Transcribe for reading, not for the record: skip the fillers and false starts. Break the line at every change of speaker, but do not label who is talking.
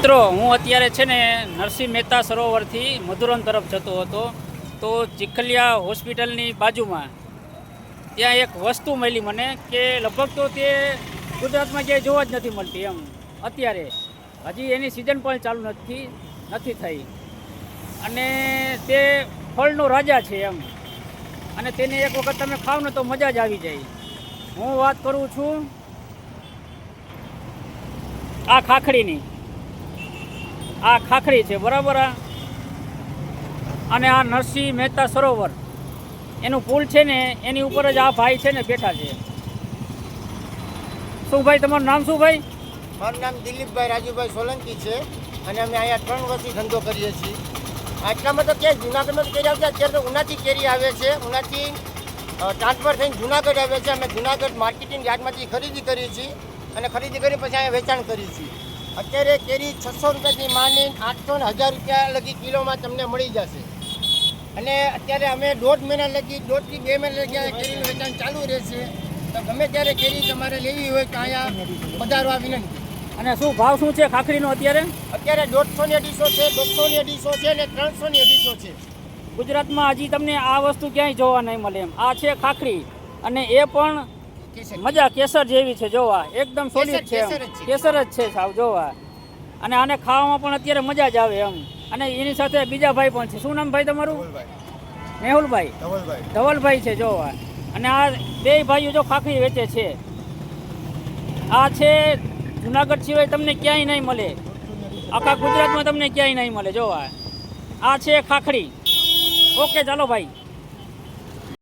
મિત્રો હું અત્યારે છે ને નરસિંહ મહેતા સરોવરથી મધુરમ તરફ જતો હતો તો ચીખલિયા હોસ્પિટલની બાજુમાં ત્યાં એક વસ્તુ મળી મને કે લગભગ તો તે ગુજરાતમાં ક્યાંય જોવા જ નથી મળતી એમ અત્યારે હજી એની સિઝન પણ ચાલુ નથી થઈ અને તે ફળનો રાજા છે એમ અને તેને એક વખત તમે ખાવ ને તો મજા જ આવી જાય. હું વાત કરું છું આ ખાખડીની. આ ખાખડી છે બરાબર. અને આ નરસિંહ મહેતા સરોવર એનું પુલ છે ને એની ઉપર જ આ ભાઈ છે ને બેઠા છે. શું ભાઈ તમારું નામ શું ભાઈ?
મારું નામ દિલીપભાઈ રાજુભાઈ સોલંકી છે અને અમે અહીંયા 3 વર્ષથી ધંધો કરીએ છીએ. આટલામાં તો ક્યાંય જુનાગઢમાં કેરી આવશે. અત્યારે તો ઉનાથી કેરી આવે છે. ઉનાથી ટ્રાન્સફર થઈને જુનાગઢ આવે છે. અમે જુનાગઢ માર્કેટિંગ યાર્ડમાંથી ખરીદી કરીએ છીએ અને ખરીદી કરી પછી અહીંયા વેચાણ કરીએ છીએ. અત્યારે કેરી 600 રૂપિયાથી માંડી 800 ને 1000 રૂપિયા લગી કિલોમાં તમને મળી જશે. અને અત્યારે અમે 1.5 મહિના લગી 1.5 થી 2 મહિના લગી કેરીનું વેચાણ ચાલુ રહેશે. તો ગમે ત્યારે કેરી તમારે લેવી હોય તો અહીંયા પધારવા વિનંતી.
અને શું ભાવ શું છે ખાખડીનો અત્યારે?
અત્યારે 150 ની અઢીસો છે, 200 ની અઢીસો છે અને 300 ની અઢીસો છે.
ગુજરાતમાં હજી તમને આ વસ્તુ ક્યાંય જોવા નહીં મળે એમ. આ છે ખાખડી અને એ પણ મજા કેસર જેવી છે જોવા. એકદમ સોલિડ છે, કેસર જ છે સાવ જોવા. અને આને ખાવામાં પણ અત્યારે મજા જ આવે એમ. અને એની સાથે બીજા ભાઈ પણ છે. શું નામ ભાઈ તમારું? મેહુલભાઈ. ધવલભાઈ છે જોવા. અને આ બે ભાઈઓ જો ખાખડી વેચે છે. આ છે જુનાગઢ સિવાય તમને ક્યાંય નહીં મળે. આખા ગુજરાતમાં તમને ક્યાંય નહીં મળે જોવા. આ છે ખાખડી. ઓકે ચાલો ભાઈ.